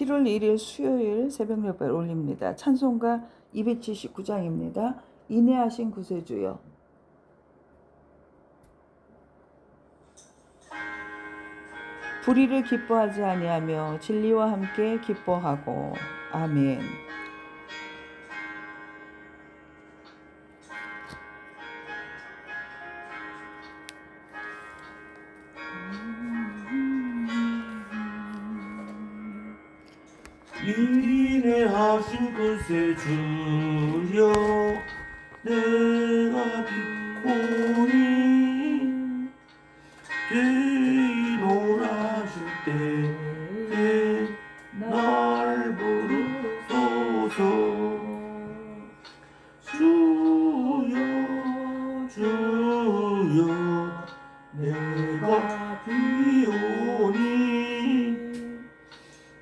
7월 1일 수요일 새벽 예배를 올립니다. 찬송가 279장입니다. 인내하신 구세주여. 불의를 기뻐하지 아니하며 진리와 함께 기뻐하고. 아멘. 인내하신 구세주여 내가 비오니 죄인 오라실 때에 날 부르소서. 주여 주여 내가 비오니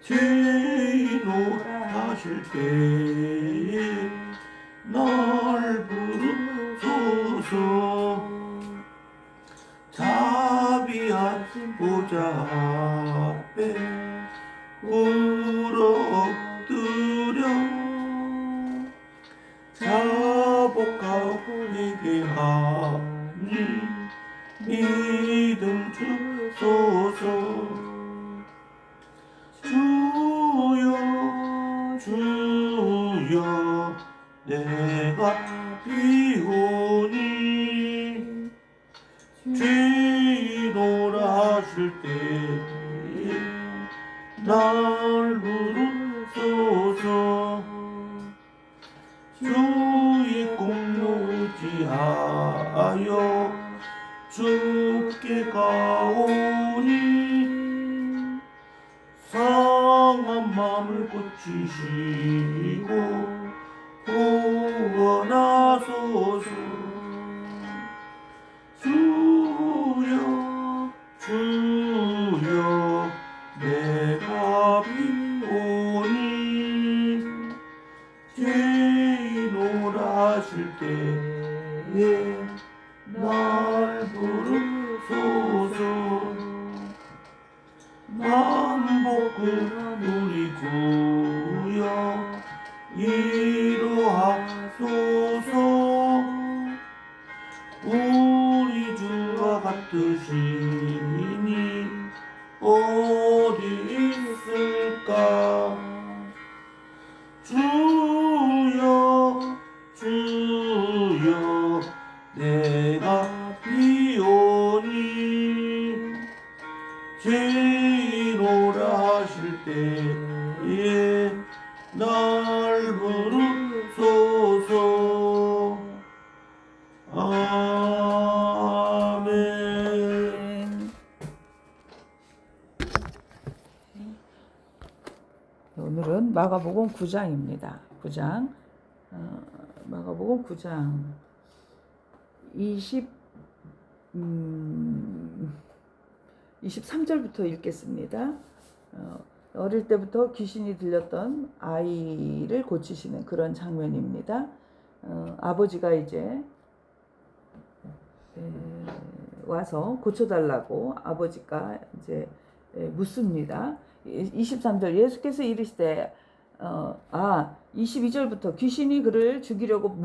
죄인 오라실 때에 날 부르소서. 자비한 보좌 앞에 꿇어 엎드려 자복하고 회개하니 믿음 주소서. 주여 주여 내가 비오니 죄인 오라실 때에 날 부르소서. 주의 공로 의지하여 주께 가오니 상한 마음을 고치시고 구원하소서. 주여 주여 내가 비오니 죄인 오라실 때에 날 부르소서. 만복을 누리고요 이루하소서. 우리 주와 같으시니 어디 있을까. 주여 주여 내가 비오니 죄인 오라실 때에 날 부르소서. 아멘. 오늘은 마가복음 9장입니다. 9장. 마가복음 9장 23절부터 읽겠습니다. 어릴 때부터 귀신이 들렸던 아이를 고치시는 그런 장면입니다. 아버지가 이제 와서 고쳐달라고 아버지가 이제 묻습니다. 23절 예수께서 이르시되 22절부터 귀신이 그를 죽이려고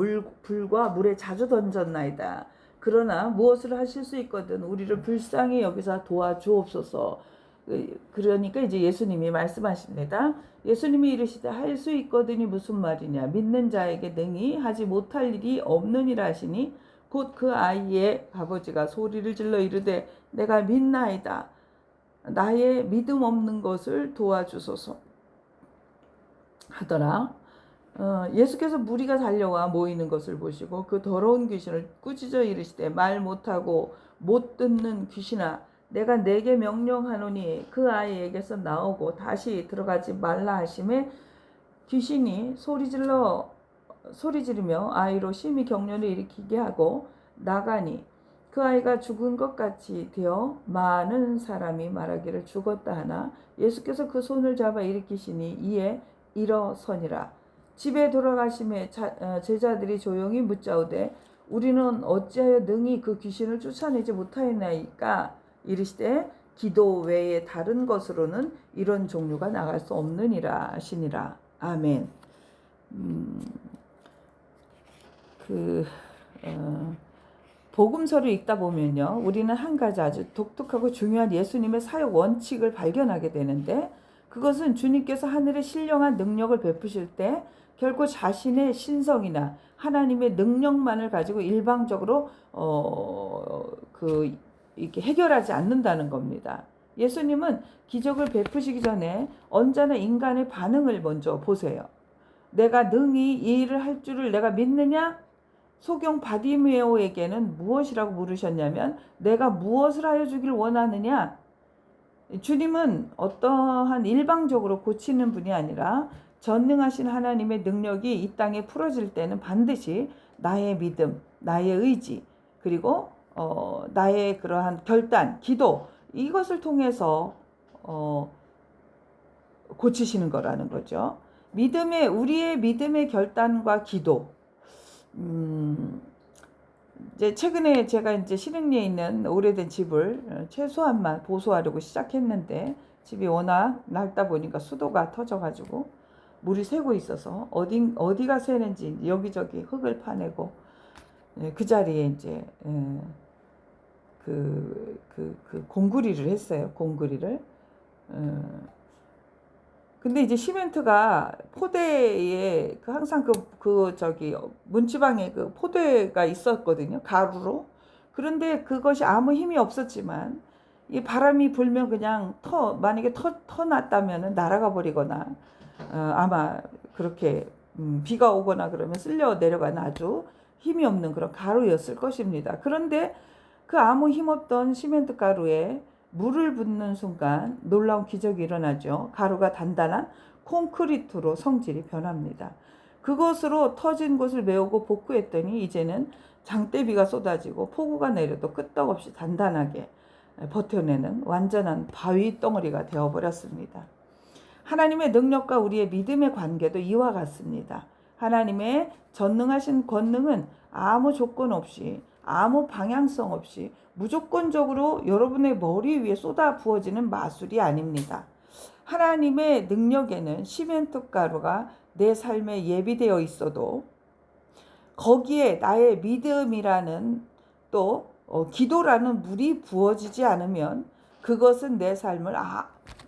불과 물에 자주 던졌나이다. 그러나 무엇을 하실 수 있거든 우리를 불쌍히 여기서 도와주옵소서. 그러니까 이제 예수님이 말씀하십니다. 예수님이 이르시되 할 수 있거든이 무슨 말이냐. 믿는 자에게 능히 하지 못할 일이 없느니라 하시니 곧 그 아이의 아버지가 소리를 질러 이르되 내가 믿나이다. 나의 믿음 없는 것을 도와주소서 하더라. 예수께서 무리가 달려와 모이는 것을 보시고 그 더러운 귀신을 꾸짖어 이르시되 말 못하고 못 듣는 귀신아 내가 내게 명령하노니 그 아이에게서 나오고 다시 들어가지 말라 하시매 귀신이 소리 지르며 아이로 심히 경련을 일으키게 하고 나가니 그 아이가 죽은 것 같이 되어 많은 사람이 말하기를 죽었다 하나 예수께서 그 손을 잡아 일으키시니 이에 일어서니라. 집에 돌아가심에 제자들이 조용히 묻자오되 우리는 어찌하여 능히 그 귀신을 쫓아내지 못하였나이까. 이르시되 기도 외에 다른 것으로는 이런 종류가 나갈 수 없느니라 하시니라. 아멘. 복음서를 읽다 보면요, 우리는 한 가지 아주 독특하고 중요한 예수님의 사역 원칙을 발견하게 되는데, 그것은 주님께서 하늘에 신령한 능력을 베푸실 때 결코 자신의 신성이나 하나님의 능력만을 가지고 일방적으로 이렇게 해결하지 않는다는 겁니다. 예수님은 기적을 베푸시기 전에 언제나 인간의 반응을 먼저 보세요. 내가 능히 이 일을 할 줄을 내가 믿느냐? 소경 바디메오에게는 무엇이라고 물으셨냐면, 내가 무엇을 하여 주길 원하느냐? 주님은 어떠한 일방적으로 고치는 분이 아니라 전능하신 하나님의 능력이 이 땅에 풀어질 때는 반드시 나의 믿음, 나의 의지, 그리고 나의 그러한 결단, 기도, 이것을 통해서 고치시는 거라는 거죠. 우리의 믿음의 결단과 기도. 이제 최근에 제가 이제 신흥리에 있는 오래된 집을 최소한만 보수하려고 시작했는데, 집이 워낙 낡다 보니까 수도가 터져가지고 물이 새고 있어서 어디가 새는지 여기저기 흙을 파내고, 그 자리에 이제 공구리를 했어요. 공구리를. 근데 이제 시멘트가 포대에 항상 문지방에 그 포대가 있었거든요. 가루로. 그런데 그것이 아무 힘이 없었지만 이 바람이 불면 그냥 만약에 터 났다면은 날아가 버리거나 아마 그렇게 비가 오거나 그러면 쓸려 내려가는 아주 힘이 없는 그런 가루였을 것입니다. 그런데 그 아무 힘 없던 시멘트 가루에 물을 붓는 순간 놀라운 기적이 일어나죠. 가루가 단단한 콘크리트로 성질이 변합니다. 그것으로 터진 곳을 메우고 복구했더니 이제는 장대비가 쏟아지고 폭우가 내려도 끄떡없이 단단하게 버텨내는 완전한 바위 덩어리가 되어버렸습니다. 하나님의 능력과 우리의 믿음의 관계도 이와 같습니다. 하나님의 전능하신 권능은 아무 조건 없이, 아무 방향성 없이 무조건적으로 여러분의 머리 위에 쏟아 부어지는 마술이 아닙니다. 하나님의 능력에는 시멘트 가루가 내 삶에 예비되어 있어도 거기에 나의 믿음이라는 또 기도라는 물이 부어지지 않으면 그것은 내 삶을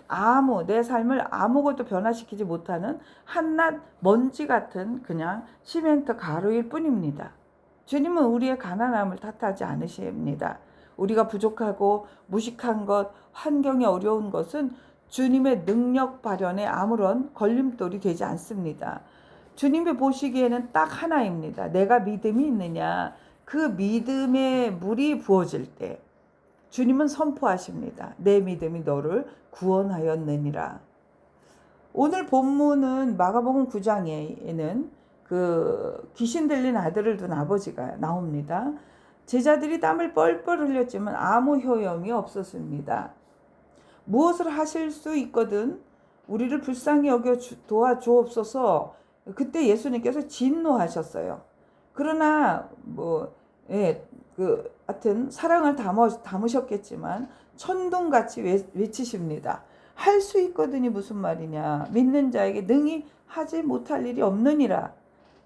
아무것도 변화시키지 못하는 한낱 먼지 같은 그냥 시멘트 가루일 뿐입니다. 주님은 우리의 가난함을 탓하지 않으십니다. 우리가 부족하고 무식한 것, 환경이 어려운 것은 주님의 능력 발현에 아무런 걸림돌이 되지 않습니다. 주님이 보시기에는 딱 하나입니다. 내가 믿음이 있느냐? 그 믿음의 물이 부어질 때 주님은 선포하십니다. 내 믿음이 너를 구원하였느니라. 오늘 본문은 마가복음 9장에는 그 귀신 들린 아들을 둔 아버지가 나옵니다. 제자들이 땀을 뻘뻘 흘렸지만 아무 효험이 없었습니다. 무엇을 하실 수 있거든 우리를 불쌍히 여겨 도와주옵소서. 그때 예수님께서 진노하셨어요. 그러나 하여튼 사랑을 담으셨겠지만 천둥같이 외치십니다. 할 수 있거든이 무슨 말이냐. 믿는 자에게 능히 하지 못할 일이 없느니라.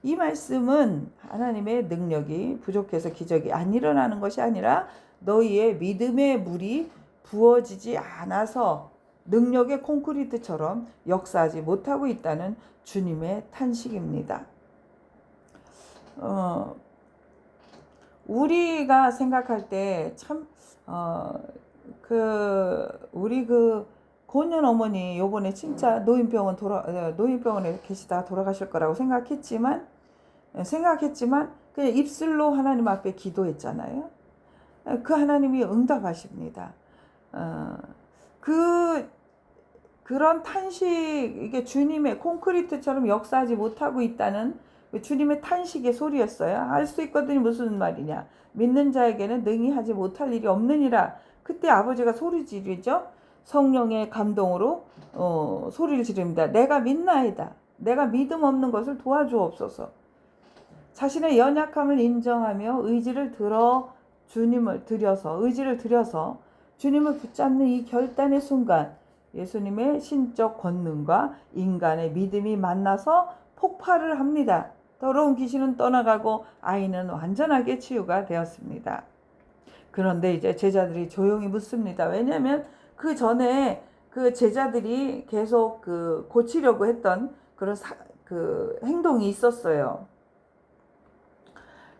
이 말씀은 하나님의 능력이 부족해서 기적이 안 일어나는 것이 아니라 너희의 믿음의 물이 부어지지 않아서 능력의 콘크리트처럼 역사하지 못하고 있다는 주님의 탄식입니다. 우리가 생각할 때 참 우리 고년 어머니 요번에 진짜 노인병원에 계시다가 돌아가실 거라고 생각했지만 그냥 입술로 하나님 앞에 기도했잖아요. 그 하나님이 응답하십니다. 그런 탄식, 이게 주님의 콘크리트처럼 역사하지 못하고 있다는 주님의 탄식의 소리였어요. 할 수 있거든이 무슨 말이냐. 믿는 자에게는 능히 하지 못할 일이 없느니라. 그때 아버지가 소리 지르죠. 성령의 감동으로 소리를 지릅니다. 내가 믿나이다. 내가 믿음 없는 것을 도와주옵소서. 자신의 연약함을 인정하며 의지를 들여서 주님을 붙잡는 이 결단의 순간 예수님의 신적 권능과 인간의 믿음이 만나서 폭발을 합니다. 더러운 귀신은 떠나가고 아이는 완전하게 치유가 되었습니다. 그런데 이제 제자들이 조용히 묻습니다. 왜냐하면 그 전에 그 제자들이 계속 그 고치려고 했던 그런 그 행동이 있었어요.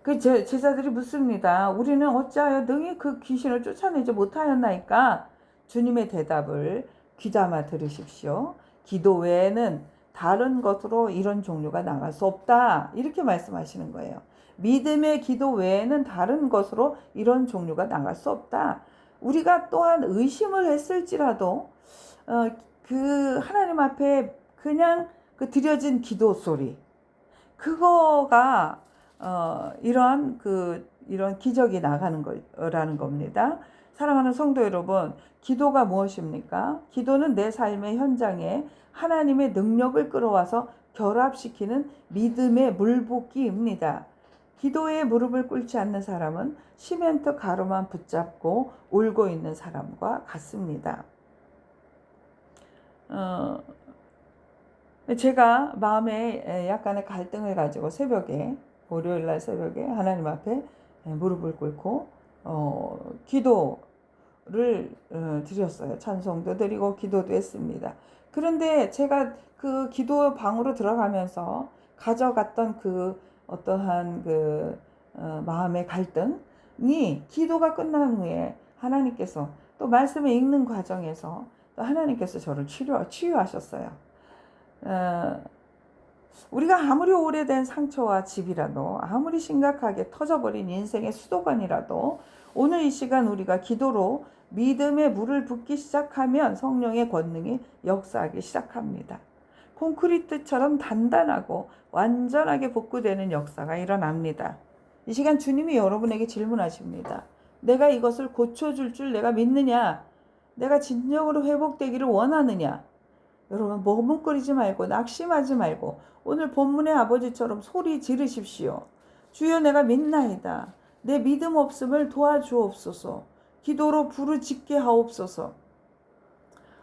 그 제자들이 묻습니다. 우리는 어찌하여 능히 그 귀신을 쫓아내지 못하였나이까? 주님의 대답을 귀담아 들으십시오. 기도 외에는 다른 것으로 이런 종류가 나갈 수 없다. 이렇게 말씀하시는 거예요. 믿음의 기도 외에는 다른 것으로 이런 종류가 나갈 수 없다. 우리가 또한 의심을 했을지라도 그 하나님 앞에 그냥 그 드려진 기도 소리 그거가 이런 기적이 나가는 거라는 겁니다. 사랑하는 성도 여러분, 기도가 무엇입니까? 기도는 내 삶의 현장에 하나님의 능력을 끌어와서 결합시키는 믿음의 물붓기입니다. 기도에 무릎을 꿇지 않는 사람은 시멘트 가루만 붙잡고 울고 있는 사람과 같습니다. 제가 마음에 약간의 갈등을 가지고 월요일날 새벽에 하나님 앞에 무릎을 꿇고 기도를 드렸어요. 찬송도 드리고 기도도 했습니다. 그런데 제가 그 기도 방으로 들어가면서 가져갔던 그 어떠한 마음의 갈등이 기도가 끝난 후에 하나님께서 또 말씀을 읽는 과정에서 또 하나님께서 저를 치유하셨어요. 우리가 아무리 오래된 상처와 집이라도 아무리 심각하게 터져버린 인생의 수도관이라도 오늘 이 시간 우리가 기도로 믿음의 물을 붓기 시작하면 성령의 권능이 역사하기 시작합니다. 콘크리트처럼 단단하고 완전하게 복구되는 역사가 일어납니다. 이 시간 주님이 여러분에게 질문하십니다. 내가 이것을 고쳐줄 줄 내가 믿느냐? 내가 진정으로 회복되기를 원하느냐? 여러분 머뭇거리지 말고 낙심하지 말고 오늘 본문의 아버지처럼 소리 지르십시오. 주여 내가 믿나이다. 내 믿음 없음을 도와주옵소서. 기도로 부르짖게 하옵소서.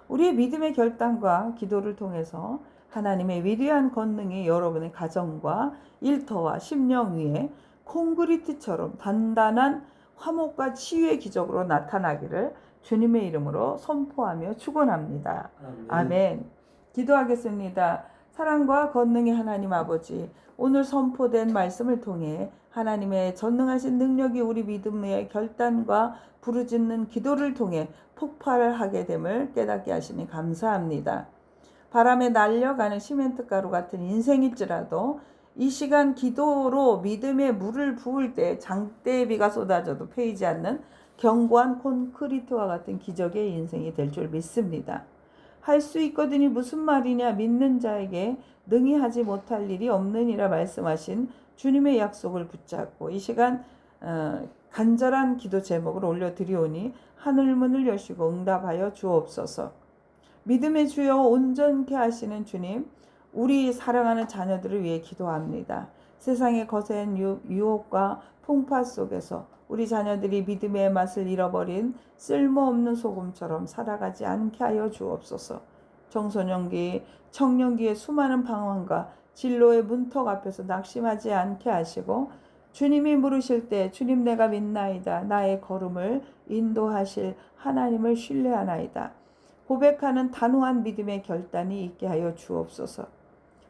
우리의 믿음의 결단과 기도를 통해서 하나님의 위대한 권능이 여러분의 가정과 일터와 심령 위에 콘크리트처럼 단단한 화목과 치유의 기적으로 나타나기를 주님의 이름으로 선포하며 축원합니다. 아멘. 기도하겠습니다. 사랑과 권능의 하나님 아버지, 오늘 선포된 말씀을 통해 하나님의 전능하신 능력이 우리 믿음의 결단과 부르짖는 기도를 통해 폭발을 하게 됨을 깨닫게 하시니 감사합니다. 바람에 날려가는 시멘트 가루 같은 인생일지라도 이 시간 기도로 믿음의 물을 부을 때 장대의 비가 쏟아져도 패이지 않는 견고한 콘크리트와 같은 기적의 인생이 될 줄 믿습니다. 할 수 있거든이 무슨 말이냐? 믿는 자에게 능히 하지 못할 일이 없느니라 말씀하신 주님의 약속을 붙잡고 이 시간 간절한 기도 제목을 올려드리오니 하늘문을 여시고 응답하여 주옵소서. 믿음의 주여 온전케 하시는 주님, 우리 사랑하는 자녀들을 위해 기도합니다. 세상의 거센 유혹과 풍파 속에서 우리 자녀들이 믿음의 맛을 잃어버린 쓸모없는 소금처럼 살아가지 않게 하여 주옵소서. 청소년기, 청년기의 수많은 방황과 진로의 문턱 앞에서 낙심하지 않게 하시고 주님이 물으실 때 주님 내가 믿나이다. 나의 걸음을 인도하실 하나님을 신뢰하나이다. 고백하는 단호한 믿음의 결단이 있게 하여 주옵소서.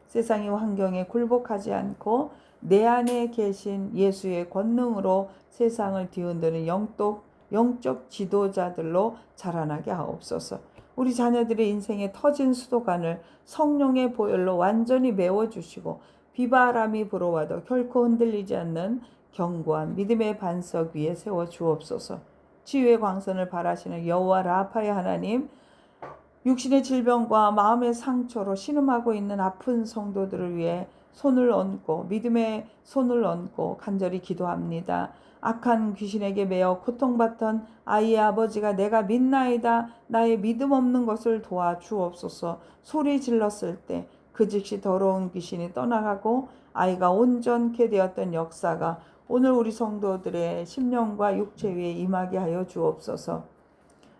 세상의 환경에 굴복하지 않고 내 안에 계신 예수의 권능으로 세상을 뒤흔드는 영적 지도자들로 자라나게 하옵소서. 우리 자녀들의 인생에 터진 수도관을 성령의 보혈로 완전히 메워주시고 비바람이 불어와도 결코 흔들리지 않는 견고한 믿음의 반석 위에 세워주옵소서. 치유의 광선을 바라시는 여호와 라파의 하나님, 육신의 질병과 마음의 상처로 신음하고 있는 아픈 성도들을 위해 손을 얹고 믿음의 손을 얹고 간절히 기도합니다. 악한 귀신에게 매어 고통받던 아이의 아버지가 내가 믿나이다. 나의 믿음 없는 것을 도와주옵소서. 소리 질렀을 때 그 즉시 더러운 귀신이 떠나가고 아이가 온전케 되었던 역사가 오늘 우리 성도들의 심령과 육체 위에 임하게 하여 주옵소서.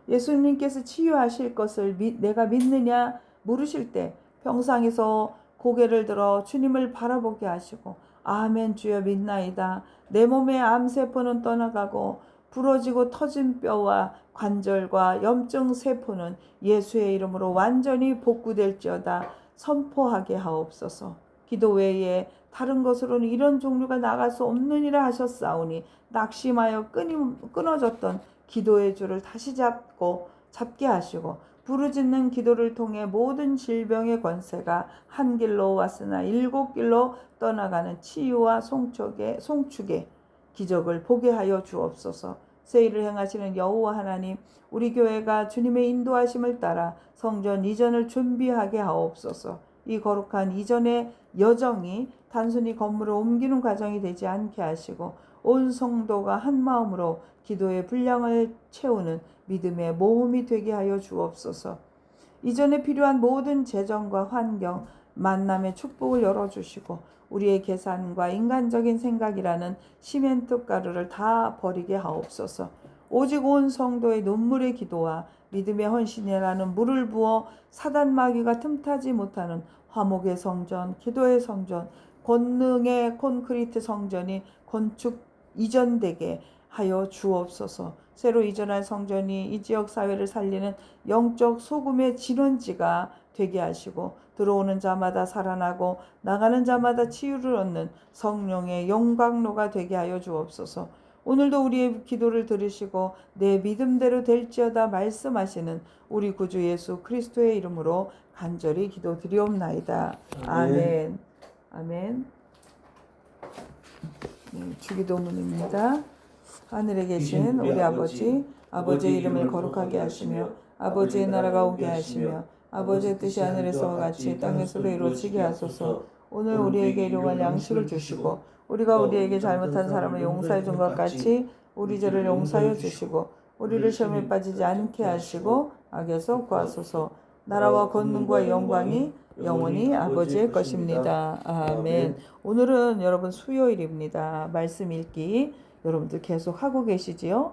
예수님께서 치유하실 것을 내가 믿느냐 물으실 때 평상에서 고개를 들어 주님을 바라보게 하시고 아멘 주여 믿나이다. 내 몸의 암세포는 떠나가고 부러지고 터진 뼈와 관절과 염증 세포는 예수의 이름으로 완전히 복구될지어다 선포하게 하옵소서. 기도 외에 다른 것으로는 이런 종류가 나갈 수 없느니라 하셨사오니 낙심하여 끊어졌던 기도의 줄을 다시 잡게 하시고 부르짖는 기도를 통해 모든 질병의 권세가 한 길로 왔으나 7길로 떠나가는 치유와 송축의 기적을 보게 하여 주옵소서. 새 일을 행하시는 여호와 하나님, 우리 교회가 주님의 인도하심을 따라 성전 이전을 준비하게 하옵소서. 이 거룩한 이전의 여정이 단순히 건물을 옮기는 과정이 되지 않게 하시고 온 성도가 한 마음으로 기도의 분량을 채우는 믿음의 모험이 되게 하여 주옵소서. 이전에 필요한 모든 재정과 환경, 만남의 축복을 열어주시고 우리의 계산과 인간적인 생각이라는 시멘트 가루를 다 버리게 하옵소서. 오직 온 성도의 눈물의 기도와 믿음의 헌신이라는 물을 부어 사단 마귀가 틈타지 못하는 화목의 성전, 기도의 성전, 권능의 콘크리트 성전이 건축 이전되게 하여 주옵소서. 새로 이전할 성전이 이 지역 사회를 살리는 영적 소금의 진원지가 되게 하시고 들어오는 자마다 살아나고 나가는 자마다 치유를 얻는 성령의 영광로가 되게 하여 주옵소서. 오늘도 우리의 기도를 들으시고 내 믿음대로 될지어다 말씀하시는 우리 구주 예수 그리스도의 이름으로 간절히 기도드리옵나이다. 아멘. 아멘. 네, 주기도문입니다. 하늘에 계신 우리 아버지의 이름을 거룩하게 하시며 아버지의 나라가 오게 하시며 아버지의 뜻이 하늘에서와 같이 땅에서도 이루어지게 하소서. 오늘 우리에게 일용할 양식을 주시고 우리가 우리에게 잘못한 사람을 용서해 준 것 같이 우리 죄를 용서하여 주시고 우리를 시험에 빠지지 않게 하시고 악에서 구하소서. 나라와 권능과 영광이 영원히 아버지의 것입니다. 아멘. 오늘은 여러분 수요일입니다. 말씀 읽기 여러분들 계속 하고 계시지요?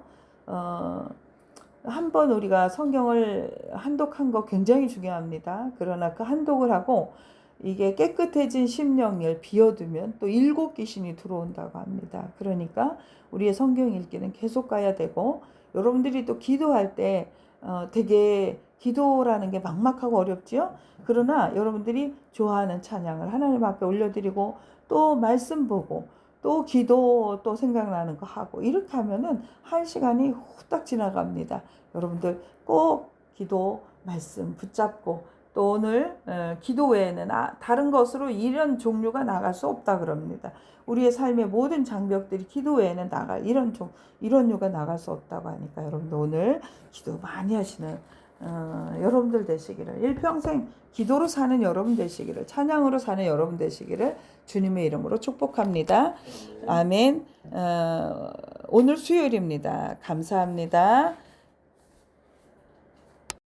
한번 우리가 성경을 한독한 거 굉장히 중요합니다. 그러나 그 한독을 하고 이게 깨끗해진 심령을 비워두면 또 7귀신이 들어온다고 합니다. 그러니까 우리의 성경 읽기는 계속 가야 되고 여러분들이 또 기도할 때 되게 기도라는 게 막막하고 어렵지요? 그러나 여러분들이 좋아하는 찬양을 하나님 앞에 올려드리고 또 말씀 보고 또 기도 또 생각나는 거 하고 이렇게 하면은 1시간이 후딱 지나갑니다. 여러분들 꼭 기도 말씀 붙잡고 또 오늘 기도 외에는 다른 것으로 이런 종류가 나갈 수 없다 그럽니다. 우리의 삶의 모든 장벽들이 기도 외에는 이런 류가 나갈 수 없다고 하니까 여러분들 오늘 기도 많이 하시는 여러분들 되시기를 일평생 기도로 사는 여러분 되시기를 찬양으로 사는 여러분 되시기를 주님의 이름으로 축복합니다. 아멘. 오늘 수요일입니다. 감사합니다.